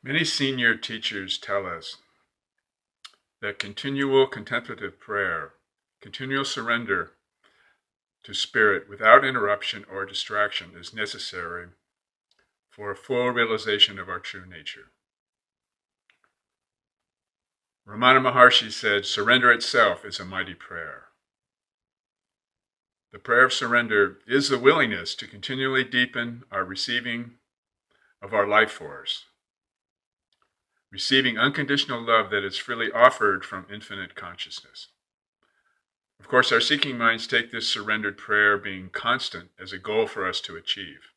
Many senior teachers tell us that continual contemplative prayer, continual surrender to spirit without interruption or distraction is necessary for a full realization of our true nature. Ramana Maharshi said, "Surrender itself is a mighty prayer." The prayer of surrender is the willingness to continually deepen our receiving of our life force, receiving unconditional love that is freely offered from infinite consciousness. Of course, our seeking minds take this surrendered prayer being constant as a goal for us to achieve.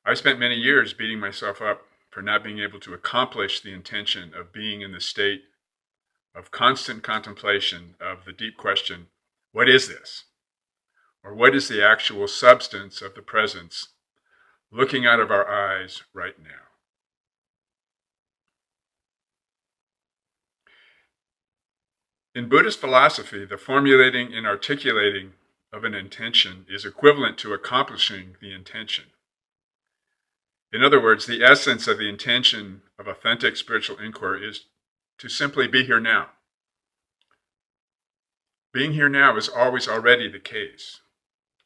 I spent many years beating myself up for not being able to accomplish the intention of being in the state of constant contemplation of the deep question, what is this? Or what is the actual substance of the presence looking out of our eyes right now? In Buddhist philosophy, the formulating and articulating of an intention is equivalent to accomplishing the intention. In other words, the essence of the intention of authentic spiritual inquiry is to simply be here now. Being here now is always already the case,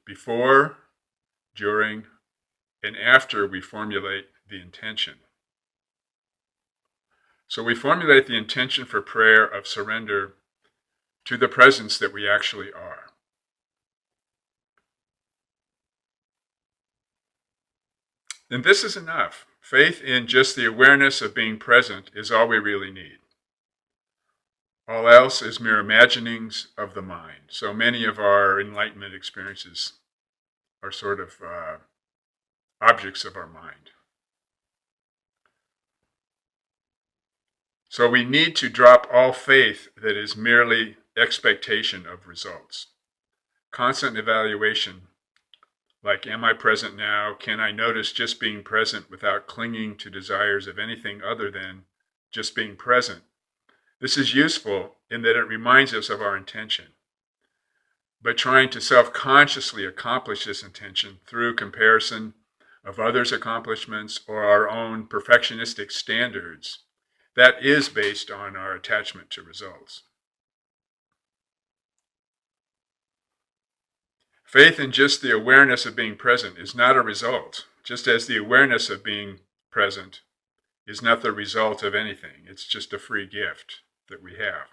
before, during, and after we formulate the intention. So we formulate the intention for prayer of surrender to the presence that we actually are. And this is enough. Faith in just the awareness of being present is all we really need. All else is mere imaginings of the mind. So many of our enlightenment experiences are sort of objects of our mind. So we need to drop all faith that is merely expectation of results. Constant evaluation, like, am I present now? Can I notice just being present without clinging to desires of anything other than just being present? This is useful in that it reminds us of our intention. But trying to self-consciously accomplish this intention through comparison of others' accomplishments or our own perfectionistic standards, that is based on our attachment to results. Faith in just the awareness of being present is not a result, just as the awareness of being present is not the result of anything. It's just a free gift that we have.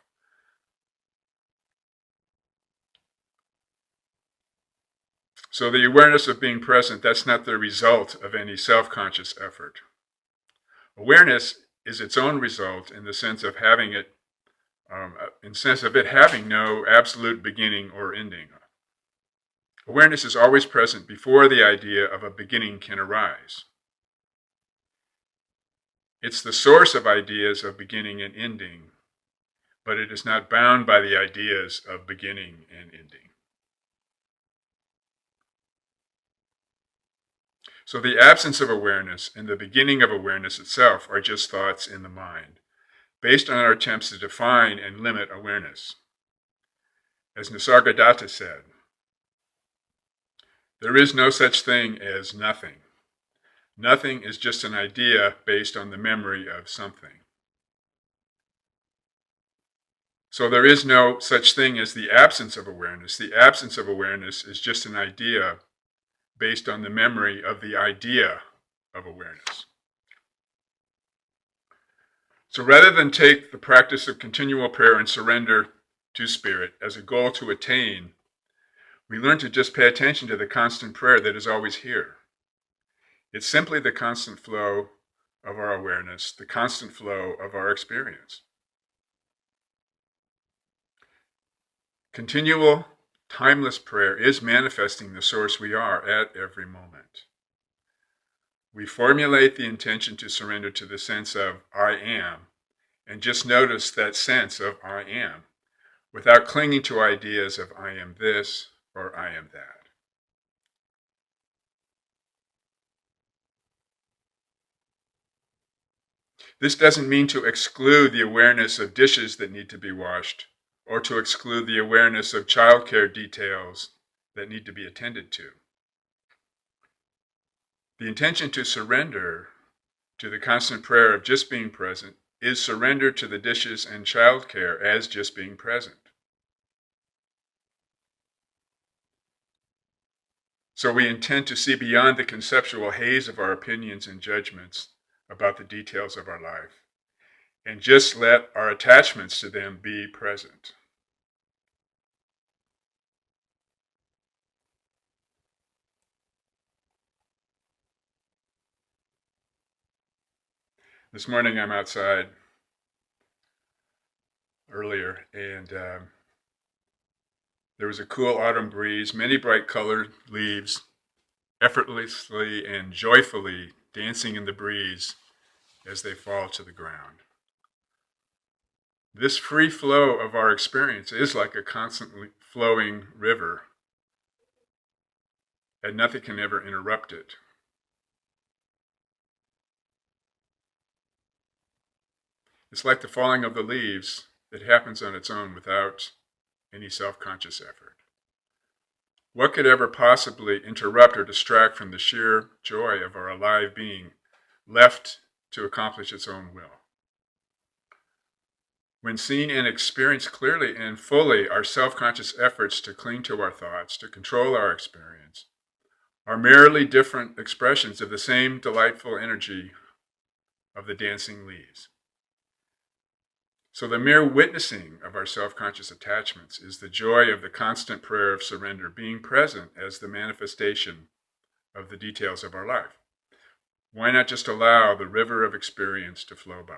So the awareness of being present, that's not the result of any self-conscious effort. Awareness is its own result in the sense of having it, having no absolute beginning or ending. Awareness is always present before the idea of a beginning can arise. It's the source of ideas of beginning and ending, but it is not bound by the ideas of beginning and ending. So the absence of awareness and the beginning of awareness itself are just thoughts in the mind, based on our attempts to define and limit awareness. As Nisargadatta said, there is no such thing as nothing. Nothing is just an idea based on the memory of something. So there is no such thing as the absence of awareness. The absence of awareness is just an idea based on the memory of the idea of awareness. So rather than take the practice of continual prayer and surrender to spirit as a goal to attain, we learn to just pay attention to the constant prayer that is always here. It's simply the constant flow of our awareness, the constant flow of our experience. Continual, timeless prayer is manifesting the source we are at every moment. We formulate the intention to surrender to the sense of I am, and just notice that sense of I am, without clinging to ideas of I am this or I am that. This doesn't mean to exclude the awareness of dishes that need to be washed, or to exclude the awareness of childcare details that need to be attended to. The intention to surrender to the constant prayer of just being present is surrender to the dishes and childcare as just being present. So we intend to see beyond the conceptual haze of our opinions and judgments about the details of our life, and just let our attachments to them be present. This morning I'm outside earlier, and there was a cool autumn breeze, many bright colored leaves effortlessly and joyfully dancing in the breeze as they fall to the ground. This free flow of our experience is like a constantly flowing river, and nothing can ever interrupt it. It's like the falling of the leaves that happens on its own without any self-conscious effort. What could ever possibly interrupt or distract from the sheer joy of our alive being, left to accomplish its own will? When seen and experienced clearly and fully, our self-conscious efforts to cling to our thoughts, to control our experience, are merely different expressions of the same delightful energy of the dancing leaves. So the mere witnessing of our self-conscious attachments is the joy of the constant prayer of surrender, being present as the manifestation of the details of our life. Why not just allow the river of experience to flow by?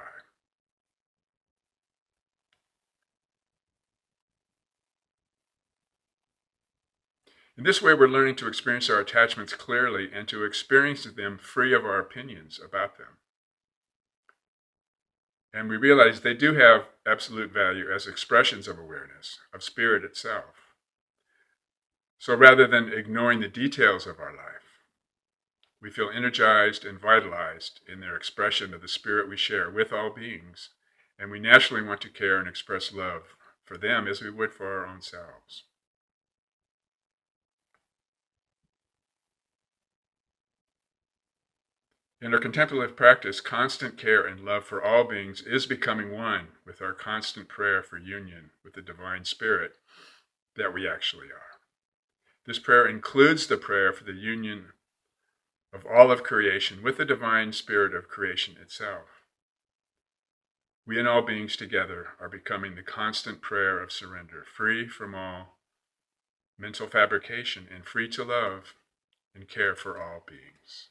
In this way, we're learning to experience our attachments clearly and to experience them free of our opinions about them. And we realize they do have absolute value as expressions of awareness, of spirit itself. So rather than ignoring the details of our life, we feel energized and vitalized in their expression of the spirit we share with all beings, and we naturally want to care and express love for them as we would for our own selves. In our contemplative practice, constant care and love for all beings is becoming one with our constant prayer for union with the divine spirit that we actually are. This prayer includes the prayer for the union of all of creation with the divine spirit of creation itself. We and all beings together are becoming the constant prayer of surrender, free from all mental fabrication and free to love and care for all beings.